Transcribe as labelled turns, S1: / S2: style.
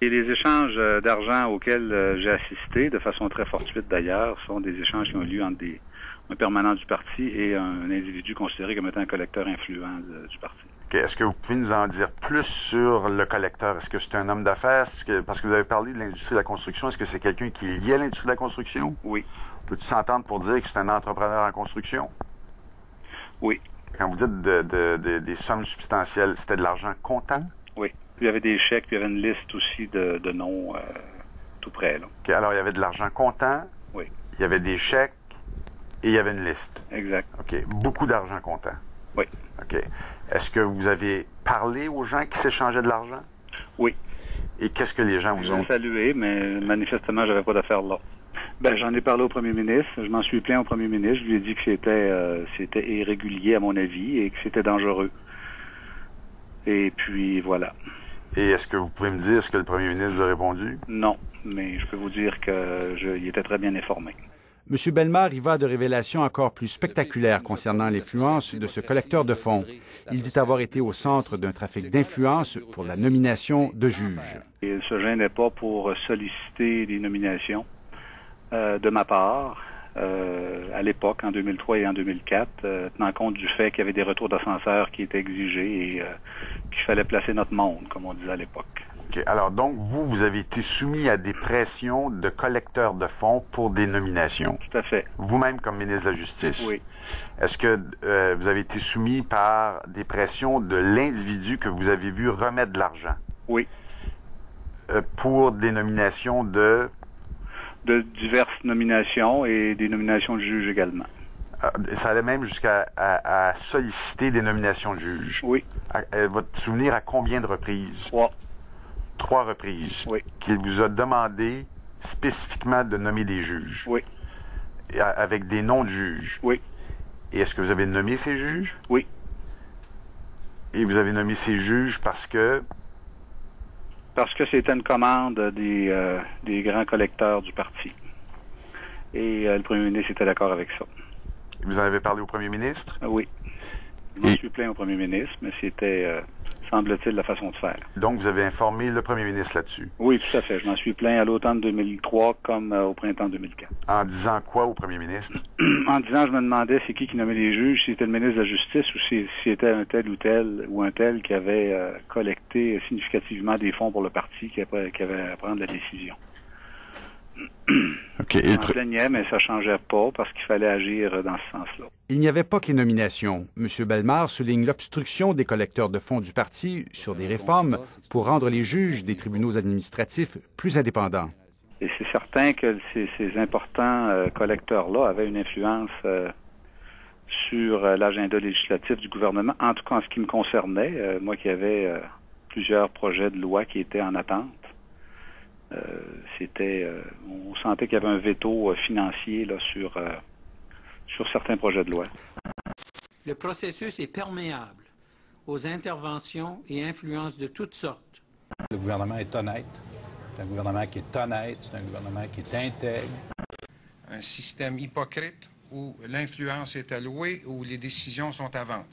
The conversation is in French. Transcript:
S1: Et les échanges d'argent auxquels j'ai assisté, de façon très fortuite d'ailleurs, sont des échanges qui ont eu lieu entre un permanent du parti et un individu considéré comme étant un collecteur influent du parti.
S2: Okay. Est-ce que vous pouvez nous en dire plus sur le collecteur? Est-ce que c'est un homme d'affaires? Parce que vous avez parlé de l'industrie de la construction. Est-ce que c'est quelqu'un qui est lié à l'industrie de la construction?
S1: Oui.
S2: Peux-tu s'entendre pour dire que c'est un entrepreneur en construction?
S1: Oui.
S2: Quand vous dites des sommes substantielles, c'était de l'argent comptant?
S1: Oui. Puis il y avait des chèques, puis il y avait une liste aussi de noms tout près. Là.
S2: Okay. Alors, il y avait de l'argent comptant.
S1: Oui.
S2: Il y avait des chèques et il y avait une liste.
S1: Exact.
S2: OK. Beaucoup d'argent comptant.
S1: Oui.
S2: OK. Est-ce que vous avez parlé aux gens qui s'échangeaient de l'argent?
S1: Oui.
S2: Et qu'est-ce que les gens vous ont...
S1: salué, mais manifestement, j'avais pas d'affaires là. Ben, j'en ai parlé au premier ministre. Je m'en suis plaint au premier ministre. Je lui ai dit que c'était irrégulier, à mon avis, et que c'était dangereux. Et puis, voilà.
S2: Et est-ce que vous pouvez me dire ce que le premier ministre vous a répondu?
S1: Non, mais je peux vous dire qu'il était très bien informé.
S3: M. Bellemare y va de révélations encore plus spectaculaires concernant l'influence de ce collecteur de fonds. Il dit avoir été au centre d'un trafic d'influence pour la nomination de juges.
S1: Il ne se gênait pas pour solliciter des nominations de ma part, à l'époque, en 2003 et en 2004, tenant compte du fait qu'il y avait des retours d'ascenseur qui étaient exigés et qu'il fallait placer notre monde, comme on disait à l'époque.
S2: Okay. Alors donc, vous avez été soumis à des pressions de collecteurs de fonds pour des nominations.
S1: Tout à fait.
S2: Vous-même comme ministre de la Justice.
S1: Oui.
S2: Est-ce que vous avez été soumis par des pressions de l'individu que vous avez vu remettre de l'argent?
S1: Oui.
S2: Pour des nominations de
S1: diverses nominations et des nominations de juges également.
S2: Ça allait même jusqu'à à solliciter des nominations de juges.
S1: Oui.
S2: Votre souvenir à combien de reprises?
S1: 3.
S2: 3 reprises.
S1: Oui.
S2: Qu'il vous a demandé spécifiquement de nommer des juges.
S1: Oui.
S2: Avec des noms de juges.
S1: Oui.
S2: Et est-ce que vous avez nommé ces juges?
S1: Oui.
S2: Et vous avez nommé ces juges parce que?
S1: Parce que c'était une commande des grands collecteurs du parti. Et le premier ministre était d'accord avec ça.
S2: Vous en avez parlé au premier ministre?
S1: Oui. Je m'en suis plaint au premier ministre, mais c'était, semble-t-il, la façon de faire.
S2: Donc, vous avez informé le premier ministre là-dessus?
S1: Oui, tout à fait. Je m'en suis plaint à l'automne 2003 comme au printemps 2004.
S2: En disant quoi au premier ministre?
S1: En disant, je me demandais c'est qui nommait les juges, si c'était le ministre de la Justice ou si c'était un tel ou un tel qui avait collecté significativement des fonds pour le parti qui avait à prendre la décision.
S2: Okay.
S1: Je m'en plaignais, mais ça ne changeait pas parce qu'il fallait agir dans ce sens-là.
S3: Il n'y avait pas que les nominations. M. Bellemare souligne l'obstruction des collecteurs de fonds du parti sur des réformes pour rendre les juges des tribunaux administratifs plus indépendants.
S1: Et c'est certain que ces importants collecteurs-là avaient une influence sur l'agenda législatif du gouvernement, en tout cas en ce qui me concernait, moi qui avais plusieurs projets de loi qui étaient en attente. On sentait qu'il y avait un veto financier là, sur certains projets de loi.
S4: Le processus est perméable aux interventions et influences de toutes sortes.
S5: Le gouvernement est honnête. C'est un gouvernement qui est honnête, c'est un gouvernement qui est intègre.
S6: Un système hypocrite où l'influence est allouée, où les décisions sont à vendre.